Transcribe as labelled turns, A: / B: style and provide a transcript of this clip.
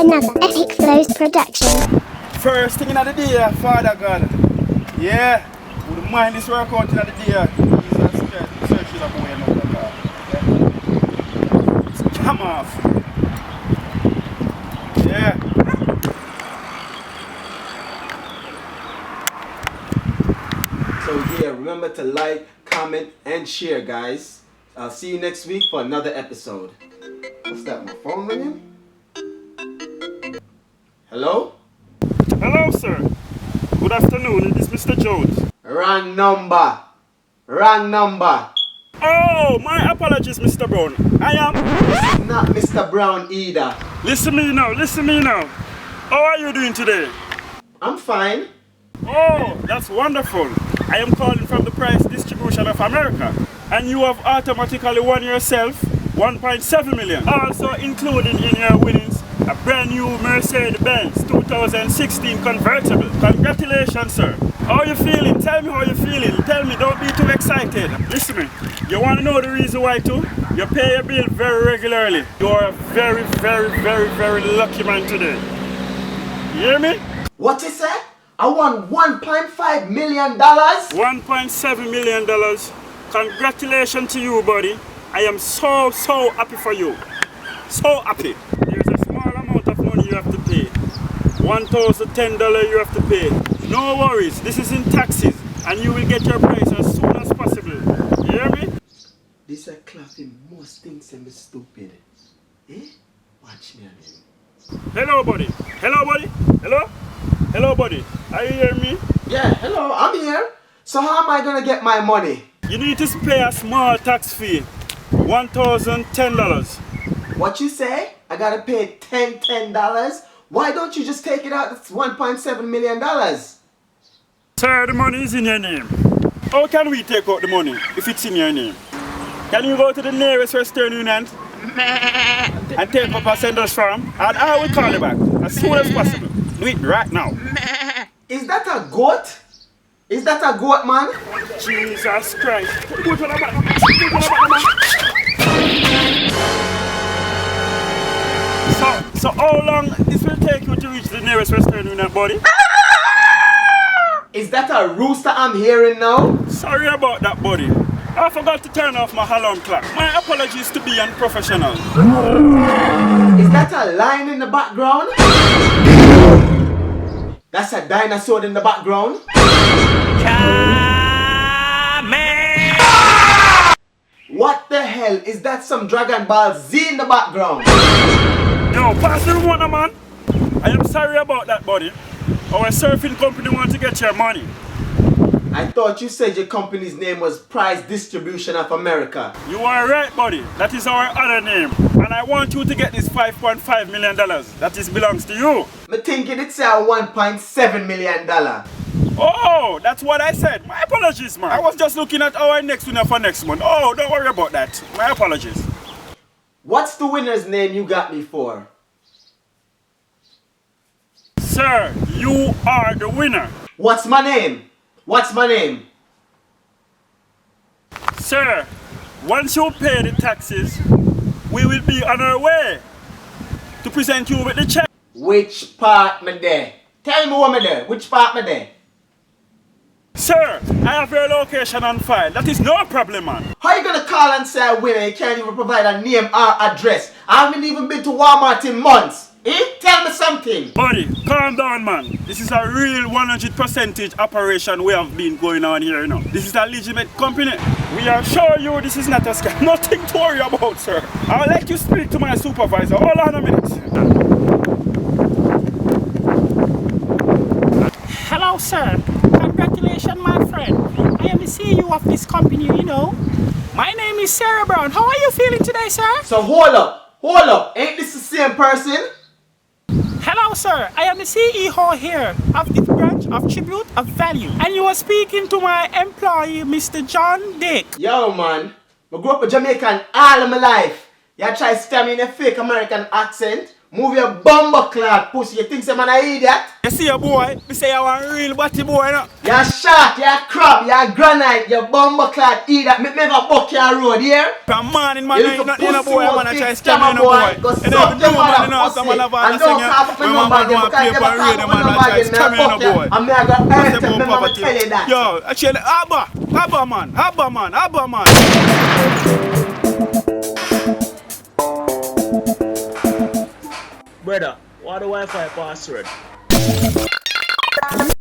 A: another Epicflows Production.
B: First thing in the day, Father God. Yeah, wouldn't mind this workout in the day. Jesus Christ, search the boy and all that. Come off. Yeah.
C: So yeah, remember to like, comment, and share, guys. I'll see you next week for another episode. What's that, my phone ringing? Hello?
B: Hello, sir. Good afternoon. It is Mr. Jones.
C: Wrong number. Wrong number.
B: Oh, my apologies, Mr. Brown. I am
C: Not Mr. Brown either.
B: Listen me now. Listen me now. How are you doing today?
C: I'm fine.
B: Oh, that's wonderful. I am calling from the Price Distribution of America. And you have automatically won yourself 1.7 million. Also including in your winnings a brand new Mercedes-Benz 2016 convertible. Congratulations, sir. How are you feeling? Tell me how you're feeling. Tell me, don't be too excited. Listen to me. You want to know the reason why too? You pay your bill very regularly. You are a very, very, very, very lucky man today. You hear me?
C: What is that? I won $1.5 million?
B: $1.7 million. Congratulations to you, buddy. I am so happy for you. So happy. There's a small amount of money you have to pay. $1,010 you have to pay. No worries, this is in taxes and you will get your price as soon as possible. You hear me?
C: This a clapping most things and stupid. Eh? Watch me again.
B: Hello, buddy. Hello, buddy. Hello? Hello, buddy. Are you hearing me?
C: Yeah, hello, I'm here. So how am I gonna get my money?
B: You need to pay a small tax fee. $1,010.
C: What you say? I gotta pay $10. Why don't you just take it out? That's $1.7 million.
B: Sir, the money is in your name. How can we take out the money if it's in your name? Can you go to the nearest Western Union and take up a sender's form? And I will call you back as soon as possible. Do it right now.
C: Is that a goat? Is that a goat, man?
B: Jesus Christ. So how long this will take you to reach the nearest Western Union, buddy?
C: Is that a rooster I'm hearing now?
B: Sorry about that, buddy. I forgot to turn off my alarm clock. My apologies to be unprofessional.
C: Is that a lion in the background? That's a dinosaur in the background? What the hell? Is that some Dragon Ball Z in the background?
B: No, pass the remote, man. I am sorry about that, buddy. Our surfing company wants to get your money.
C: I thought you said your company's name was Price Distribution of America.
B: You are right, buddy. That is our other name. And I want you to get this $5.5 million. That is belongs to you.
C: Me thinking it's a $1.7 million.
B: Oh, that's what I said. My apologies, man. I was just looking at our next winner for next month. Oh, don't worry about that. My apologies.
C: What's the winner's name you got me for?
B: Sir, you are the winner.
C: What's my name? What's my name?
B: Sir, once you pay the taxes, we will be on our way to present you with the check.
C: Which part me there? Tell me what me there. Which part me there?
B: Sir, I have your location on file. That is no problem, man.
C: How you gonna call and say I win? You can't even provide a name or address. I haven't even been to Walmart in months. Eh? Tell me something.
B: Buddy, calm down, man. This is a real 100% operation we have been going on here, you know. This is a legitimate company. We are sure you this is not a scam. Nothing to worry about, sir. I'll let you speak to my supervisor. Hold on a minute.
D: Hello, sir. Congratulations, my friend. I am the CEO of this company, you know. My name is Sarah Brown. How are you feeling today, sir?
C: So hold up. Ain't this the same person?
D: Hello, sir. I am the CEO here of the branch of Tribute of Value. And you are speaking to my employee, Mr. John Dick.
C: Yo, man. I grew up a Jamaican all of my life. You try to stab me in a fake American accent. Move your bumper clad pussy. You think some man a idiot?
B: You see a boy, me say you want real body boy, no?
C: You're shark, you're crab, you're granite, you're bumper clad idiot. Me never buck your road here.
B: From morning, man,
C: You
B: ain't
C: little
B: nothing in a boy,
C: pussy
B: man, I
C: mouth,
B: try
C: big
B: to scam in a boy.
C: Go
B: And
C: suck
B: every
C: your
B: day, man,
C: mother
B: you know,
C: pussy.
B: someone have
C: And
B: a
C: don't
B: singer.
C: call for
B: When
C: number
B: man
C: again,
B: want to
C: because
B: play
C: you
B: for
C: never call
B: radio,
C: for
B: man, I
C: number
B: try to
C: again.
B: scam in a boy.
C: I'm not gonna
B: That's
C: hurt you,
B: about
C: me mama
B: poverty.
C: tell you that.
B: Yo, actually, Abba man.
E: Brother, what the Wi-Fi password?